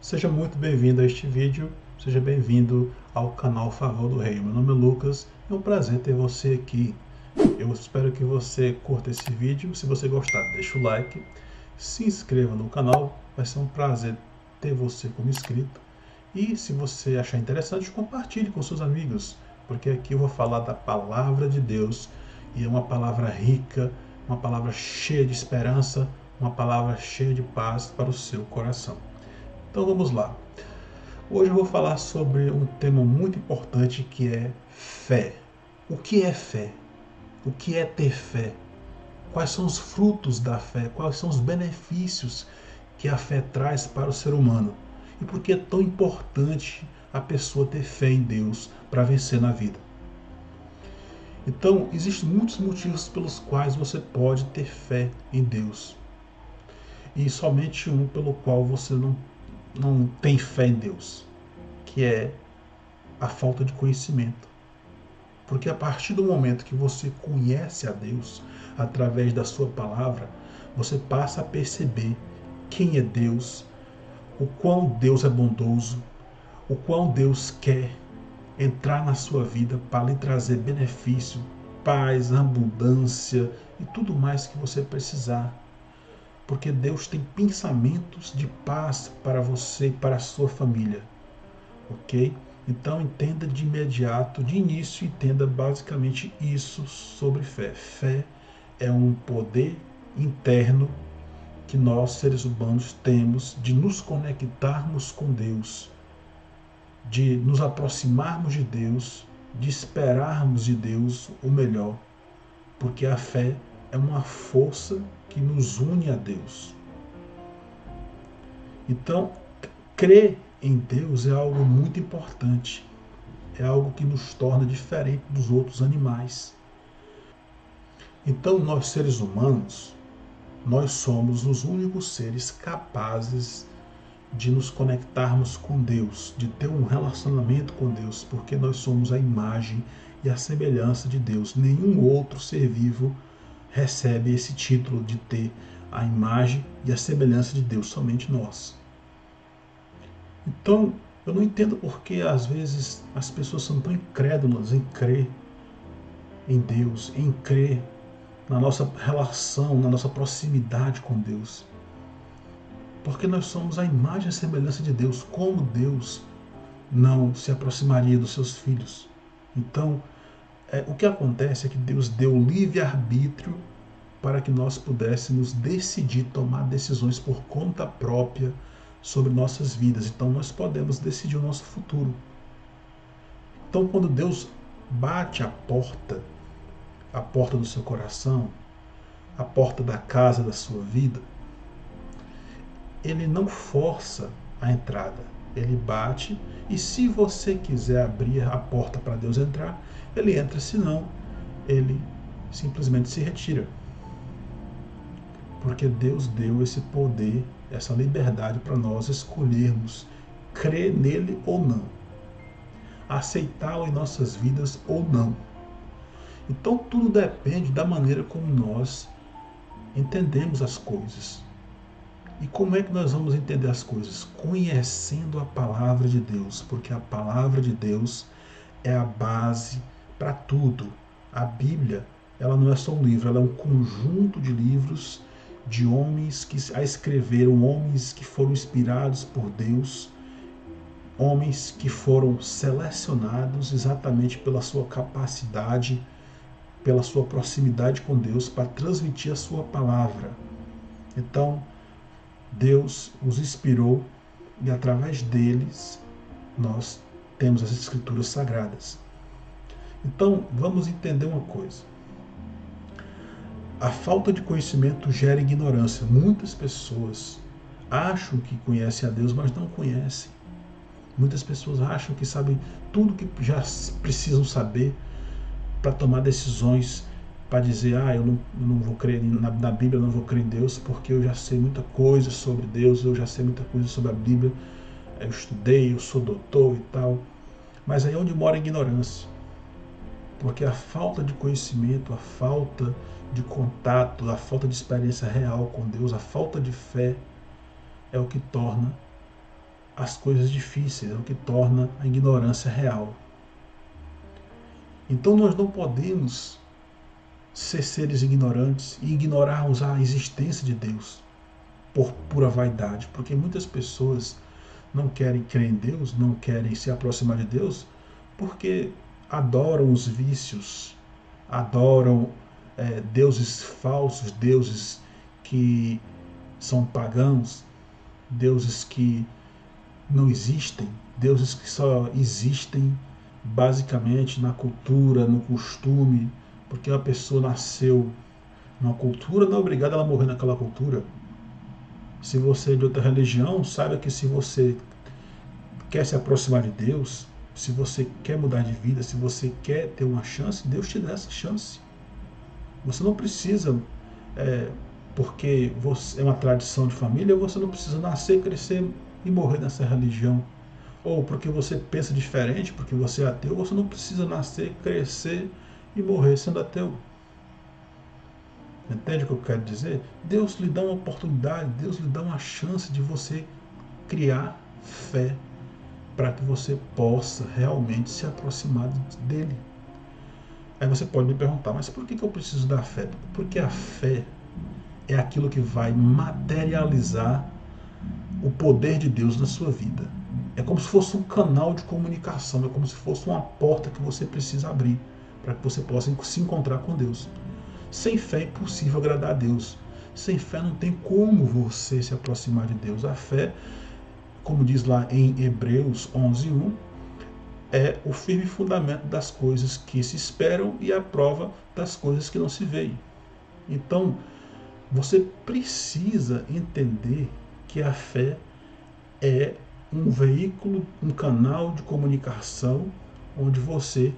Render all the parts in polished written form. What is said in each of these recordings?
Seja muito bem-vindo a este vídeo, seja bem-vindo ao canal Favor do Rei. Meu nome é Lucas, é um prazer ter você aqui. Eu espero que você curta esse vídeo. Se você gostar, deixa o like, se inscreva no canal, vai ser um prazer ter você como inscrito. E se você achar interessante, compartilhe com seus amigos, porque aqui eu vou falar da palavra de Deus e é uma palavra rica, uma palavra cheia de esperança, uma palavra cheia de paz para o seu coração. Então vamos lá. Hoje eu vou falar sobre um tema muito importante que é fé. O que é fé? O que é ter fé? Quais são os frutos da fé? Quais são os benefícios que a fé traz para o ser humano? E por que é tão importante a pessoa ter fé em Deus para vencer na vida? Então, existem muitos motivos pelos quais você pode ter fé em Deus. E somente um pelo qual você não tem fé em Deus, que é a falta de conhecimento. Porque a partir do momento que você conhece a Deus, através da sua palavra, você passa a perceber quem é Deus, o quão Deus é bondoso, o quão Deus quer entrar na sua vida para lhe trazer benefício, paz, abundância e tudo mais que você precisar. Porque Deus tem pensamentos de paz para você e para a sua família. Ok? Então entenda de imediato, de início, entenda basicamente isso sobre fé. Fé é um poder interno que nós, seres humanos, temos de nos conectarmos com Deus, de nos aproximarmos de Deus, de esperarmos de Deus o melhor, porque a fé é uma força que nos une a Deus. Então, crer em Deus é algo muito importante. É algo que nos torna diferente dos outros animais. Então, nós seres humanos, nós somos os únicos seres capazes de nos conectarmos com Deus, de ter um relacionamento com Deus, porque nós somos a imagem e a semelhança de Deus. Nenhum outro ser vivo recebe esse título de ter a imagem e a semelhança de Deus, somente nós. Então, eu não entendo por que às vezes as pessoas são tão incrédulas em crer em Deus, em crer na nossa relação, na nossa proximidade com Deus. Porque nós somos a imagem e a semelhança de Deus. Como Deus não se aproximaria dos seus filhos? Então, o que acontece é que Deus deu livre-arbítrio para que nós pudéssemos decidir tomar decisões por conta própria sobre nossas vidas. Então, nós podemos decidir o nosso futuro. Então, quando Deus bate a porta do seu coração, a porta da casa da sua vida, ele não força a entrada. Ele bate e se você quiser abrir a porta para Deus entrar, ele entra, senão ele simplesmente se retira. Porque Deus deu esse poder, essa liberdade para nós escolhermos crer nele ou não, aceitá-lo em nossas vidas ou não. Então tudo depende da maneira como nós entendemos as coisas. E como é que nós vamos entender as coisas? Conhecendo a palavra de Deus, porque a palavra de Deus é a base para tudo. A Bíblia, ela não é só um livro, ela é um conjunto de livros de homens que a escreveram, homens que foram inspirados por Deus, homens que foram selecionados exatamente pela sua capacidade, pela sua proximidade com Deus para transmitir a sua palavra. Então, Deus os inspirou e através deles nós temos as escrituras sagradas. Então, vamos entender uma coisa. A falta de conhecimento gera ignorância. Muitas pessoas acham que conhecem a Deus, mas não conhecem. Muitas pessoas acham que sabem tudo que já precisam saber para tomar decisões, para dizer, eu não vou crer na Bíblia, eu não vou crer em Deus, porque eu já sei muita coisa sobre Deus, eu já sei muita coisa sobre a Bíblia, eu estudei, eu sou doutor e tal. Mas aí é onde mora a ignorância. Porque a falta de conhecimento, a falta de contato, a falta de experiência real com Deus, a falta de fé é o que torna as coisas difíceis, é o que torna a ignorância real. Então nós não podemos ser seres ignorantes e ignorarmos a existência de Deus por pura vaidade, porque muitas pessoas não querem crer em Deus, não querem se aproximar de Deus, porque adoram os vícios, adoram deuses falsos, deuses que são pagãos, deuses que não existem, deuses que só existem basicamente na cultura, no costume, porque uma pessoa nasceu numa cultura, não é obrigada ela a morrer naquela cultura. Se você é de outra religião, saiba que se você quer se aproximar de Deus, se você quer mudar de vida, se você quer ter uma chance, Deus te dá essa chance. Você não precisa, porque é uma tradição de família, você não precisa nascer, crescer e morrer nessa religião. Ou porque você pensa diferente, porque você é ateu, você não precisa nascer, crescer e morrer sendo ateu. Entende o que eu quero dizer? Deus lhe dá uma oportunidade, Deus lhe dá uma chance de você criar fé para que você possa realmente se aproximar dele. Aí você pode me perguntar, mas por que eu preciso da fé? Porque a fé é aquilo que vai materializar o poder de Deus na sua vida. É como se fosse um canal de comunicação, é como se fosse uma porta que você precisa abrir para que você possa se encontrar com Deus. Sem fé é impossível agradar a Deus. Sem fé não tem como você se aproximar de Deus. A fé, como diz lá em Hebreus 11:1, é o firme fundamento das coisas que se esperam e a prova das coisas que não se veem. Então, você precisa entender que a fé é um veículo, um canal de comunicação onde você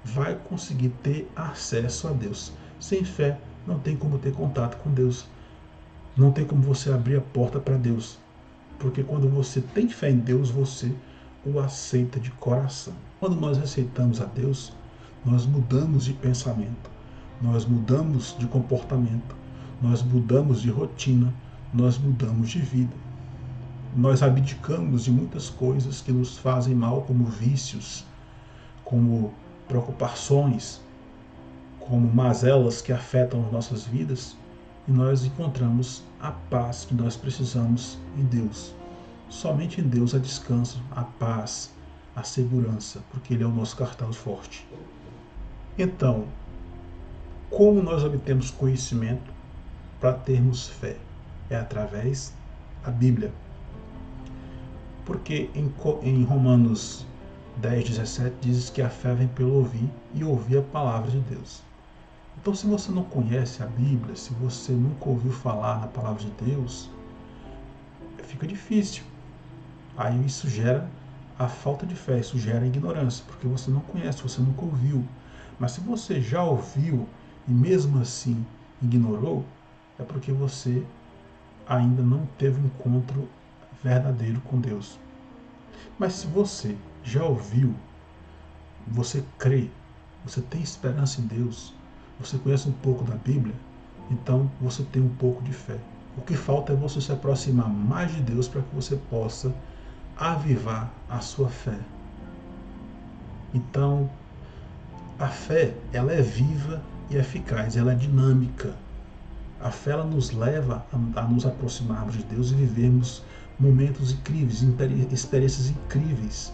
vai conseguir ter acesso a Deus. Sem fé não tem como ter contato com Deus. Não tem como você abrir a porta para Deus. Porque quando você tem fé em Deus, você o aceita de coração. Quando nós aceitamos a Deus, nós mudamos de pensamento, nós mudamos de comportamento, nós mudamos de rotina, nós mudamos de vida. Nós abdicamos de muitas coisas que nos fazem mal, como vícios, como preocupações, como mazelas que afetam as nossas vidas, e nós encontramos a paz que nós precisamos em Deus. Somente em Deus há descanso, a paz, a segurança, porque Ele é o nosso cartaz forte. Então, como nós obtemos conhecimento para termos fé? É através da Bíblia. Porque em Romanos 10:17 diz que a fé vem pelo ouvir e ouvir a palavra de Deus. Então, se você não conhece a Bíblia, se você nunca ouviu falar na palavra de Deus, fica difícil. Aí isso gera a falta de fé, isso gera ignorância, porque você não conhece, você nunca ouviu. Mas se você já ouviu e mesmo assim ignorou, é porque você ainda não teve um encontro verdadeiro com Deus. Mas se você já ouviu, você crê, você tem esperança em Deus, você conhece um pouco da Bíblia, então você tem um pouco de fé. O que falta é você se aproximar mais de Deus para que você possa avivar a sua fé. Então, a fé, ela é viva e eficaz, ela é dinâmica. A fé, ela nos leva a nos aproximarmos de Deus e vivermos momentos incríveis, experiências incríveis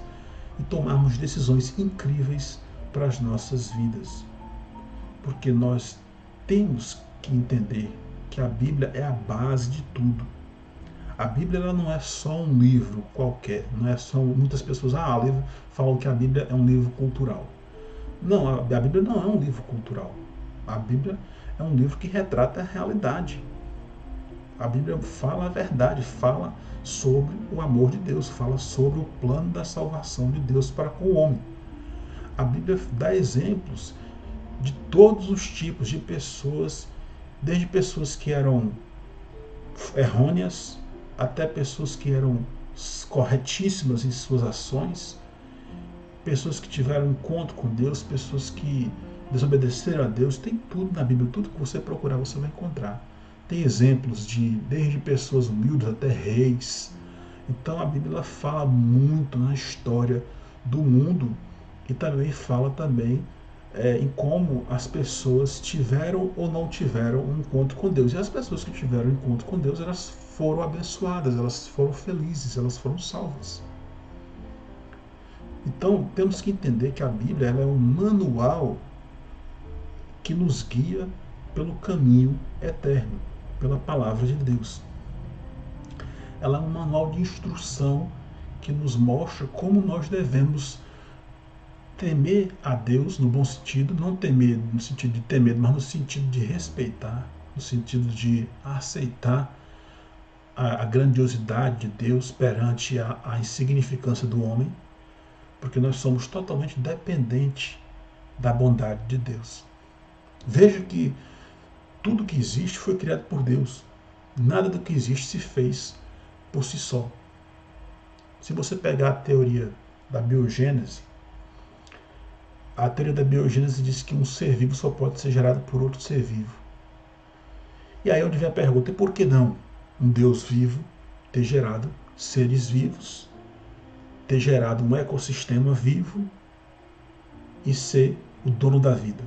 e tomarmos decisões incríveis para as nossas vidas. Porque nós temos que entender que a Bíblia é a base de tudo. A Bíblia ela não é só um livro qualquer, não é só muitas pessoas falam que a Bíblia é um livro cultural. Não, a Bíblia não é um livro cultural. A Bíblia é um livro que retrata a realidade. A Bíblia fala a verdade, fala sobre o amor de Deus, fala sobre o plano da salvação de Deus para com o homem. A Bíblia dá exemplos de todos os tipos de pessoas, desde pessoas que eram errôneas, até pessoas que eram corretíssimas em suas ações, pessoas que tiveram encontro com Deus, pessoas que desobedeceram a Deus. Tem tudo na Bíblia, tudo que você procurar você vai encontrar. Tem exemplos desde pessoas humildes até reis, Então a Bíblia ela fala muito na história do mundo e também fala também em como as pessoas tiveram ou não tiveram um encontro com Deus. E as pessoas que tiveram um encontro com Deus, elas foram abençoadas, elas foram felizes, elas foram salvas. Então temos que entender que a Bíblia ela é um manual que nos guia pelo caminho eterno, pela palavra de Deus. Ela é um manual de instrução que nos mostra como nós devemos temer a Deus no bom sentido, não temer no sentido de ter medo, mas no sentido de respeitar, no sentido de aceitar a grandiosidade de Deus perante a insignificância do homem, porque nós somos totalmente dependentes da bondade de Deus. Veja que tudo que existe foi criado por Deus. Nada do que existe se fez por si só. Se você pegar a teoria da biogênese, a teoria da biogênese diz que um ser vivo só pode ser gerado por outro ser vivo. E aí onde vem a pergunta, e por que não um Deus vivo ter gerado seres vivos, ter gerado um ecossistema vivo e ser o dono da vida?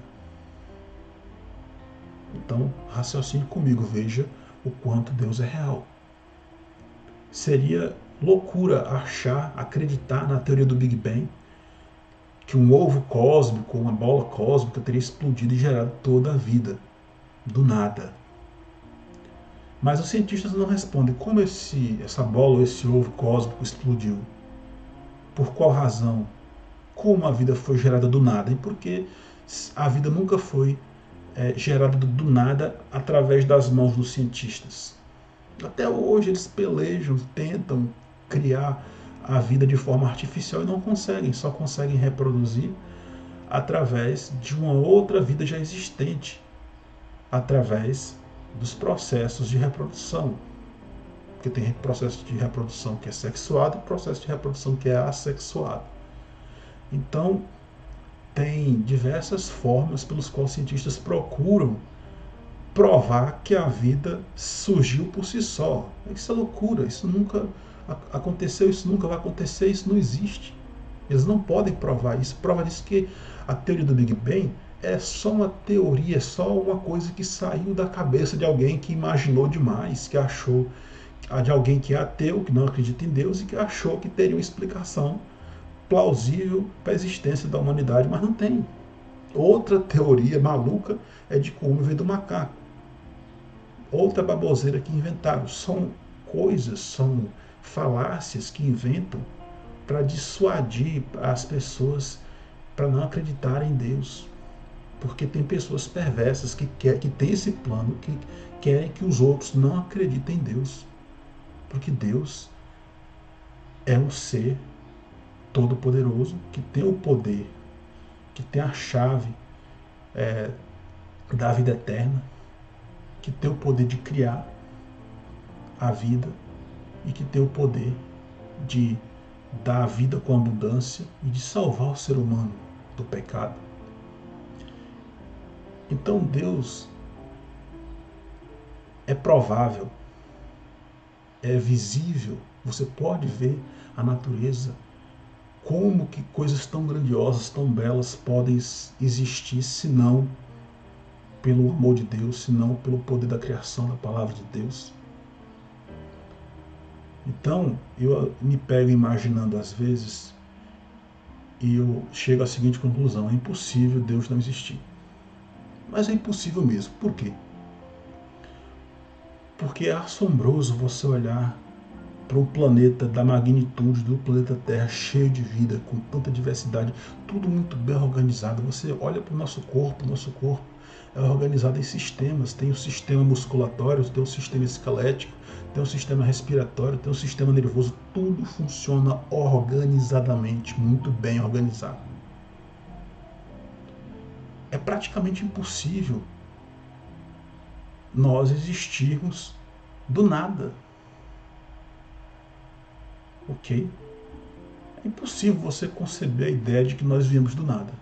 Então, raciocine comigo, veja o quanto Deus é real. Seria loucura acreditar na teoria do Big Bang, que um ovo cósmico, uma bola cósmica teria explodido e gerado toda a vida, do nada. Mas os cientistas não respondem como essa bola ou esse ovo cósmico explodiu. Por qual razão? Como a vida foi gerada do nada? E por que a vida nunca foi gerada do nada através das mãos dos cientistas? Até hoje eles pelejam, tentam criar a vida de forma artificial e não conseguem, só conseguem reproduzir através de uma outra vida já existente, através dos processos de reprodução. Porque tem processo de reprodução que é sexuado e processo de reprodução que é assexuado. Então, tem diversas formas pelas quais os cientistas procuram provar que a vida surgiu por si só. Isso é loucura, isso nunca aconteceu, isso nunca vai acontecer, isso não existe. Eles não podem provar isso. Prova disso que a teoria do Big Bang é só uma teoria, é só uma coisa que saiu da cabeça de alguém que imaginou demais, que achou, de alguém que é ateu, que não acredita em Deus e que achou que teria uma explicação plausível para a existência da humanidade, mas não tem. Outra teoria maluca é de que o homem veio do macaco. Outra baboseira que inventaram. São coisas, são falácias que inventam para dissuadir as pessoas para não acreditarem em Deus. Porque tem pessoas perversas que têm esse plano, que querem que os outros não acreditem em Deus. Porque Deus é um ser todo-poderoso, que tem o poder, que tem a chave da vida eterna, que tem o poder de criar a vida e que tem o poder de dar a vida com abundância e de salvar o ser humano do pecado. Então Deus é provável, é visível, você pode ver a natureza, como que coisas tão grandiosas, tão belas podem existir se não pelo amor de Deus, senão pelo poder da criação, da palavra de Deus. Então, eu me pego imaginando às vezes e eu chego à seguinte conclusão: é impossível Deus não existir. Mas é impossível mesmo. Por quê? Porque é assombroso você olhar para um planeta da magnitude do planeta Terra, cheio de vida, com tanta diversidade, tudo muito bem organizado. Você olha para o nosso corpo é organizado em sistemas. Tem o sistema musculatório, tem o sistema esquelético, tem o sistema respiratório, tem o sistema nervoso. Tudo funciona organizadamente, muito bem organizado. É praticamente impossível nós existirmos do nada. Ok? É impossível você conceber a ideia de que nós viemos do nada.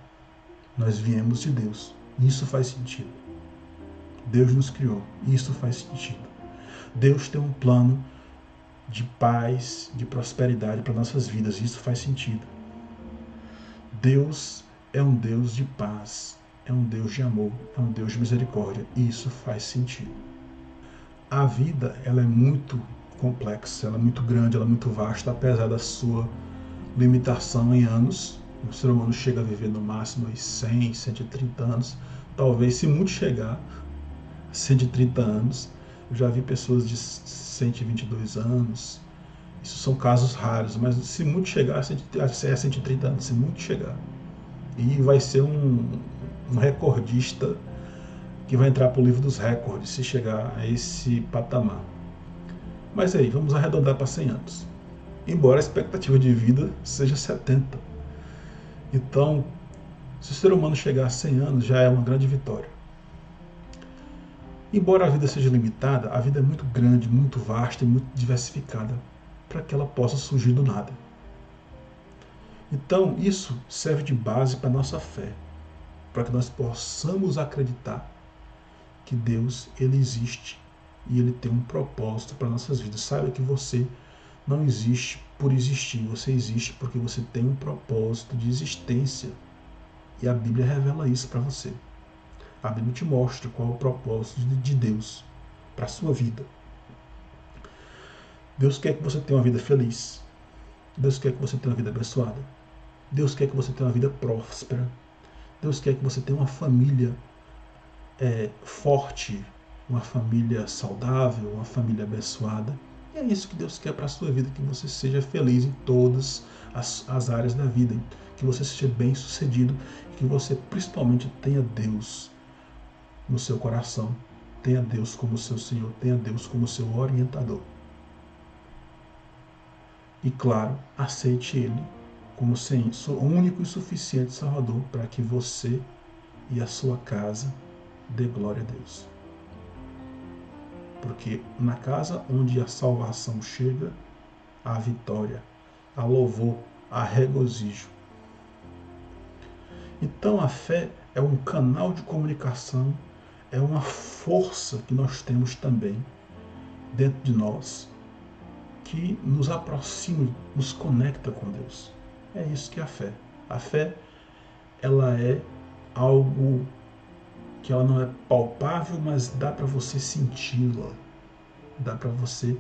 Nós viemos de Deus. Isso faz sentido. Deus nos criou. Isso faz sentido. Deus tem um plano de paz, de prosperidade para nossas vidas. Isso faz sentido. Deus é um Deus de paz, é um Deus de amor, é um Deus de misericórdia. E isso faz sentido. A vida, ela é muito complexa, ela é muito grande, ela é muito vasta, apesar da sua limitação em anos. O ser humano chega a viver no máximo 100, 130 anos. Talvez, se muito chegar a 130 anos. Eu já vi pessoas de 122 anos. Isso são casos raros, mas se muito chegar a 130 anos, se muito chegar. E vai ser um recordista que vai entrar para o livro dos recordes se chegar a esse patamar. Mas aí, vamos arredondar para 100 anos. Embora a expectativa de vida seja 70. Então, se o ser humano chegar a 100 anos, já é uma grande vitória. Embora a vida seja limitada, a vida é muito grande, muito vasta e muito diversificada para que ela possa surgir do nada. Então, isso serve de base para a nossa fé, para que nós possamos acreditar que Deus, ele existe e ele tem um propósito para nossas vidas. Saiba que você não existe por existir, você existe porque você tem um propósito de existência. E a Bíblia revela isso para você. A Bíblia te mostra qual é o propósito de Deus para a sua vida. Deus quer que você tenha uma vida feliz. Deus quer que você tenha uma vida abençoada. Deus quer que você tenha uma vida próspera. Deus quer que você tenha uma família forte, uma família saudável, uma família abençoada. E é isso que Deus quer para a sua vida, que você seja feliz em todas as áreas da vida, que você seja bem sucedido, que você principalmente tenha Deus no seu coração, tenha Deus como seu Senhor, tenha Deus como seu orientador. E claro, aceite Ele como seu único e suficiente Salvador para que você e a sua casa dê glória a Deus. Porque na casa onde a salvação chega, há vitória, há louvor, há regozijo. Então a fé é um canal de comunicação, é uma força que nós temos também dentro de nós, que nos aproxima, nos conecta com Deus. É isso que é a fé. A fé, ela é algo que ela não é palpável, mas dá para você senti-la. Dá para você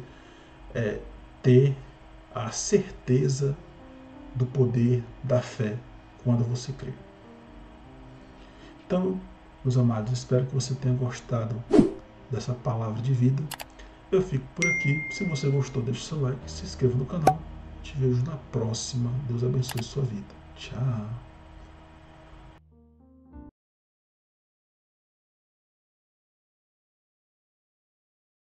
ter a certeza do poder da fé quando você crê. Então, meus amados, espero que você tenha gostado dessa palavra de vida. Eu fico por aqui. Se você gostou, deixe seu like, se inscreva no canal. Te vejo na próxima. Deus abençoe sua vida. Tchau.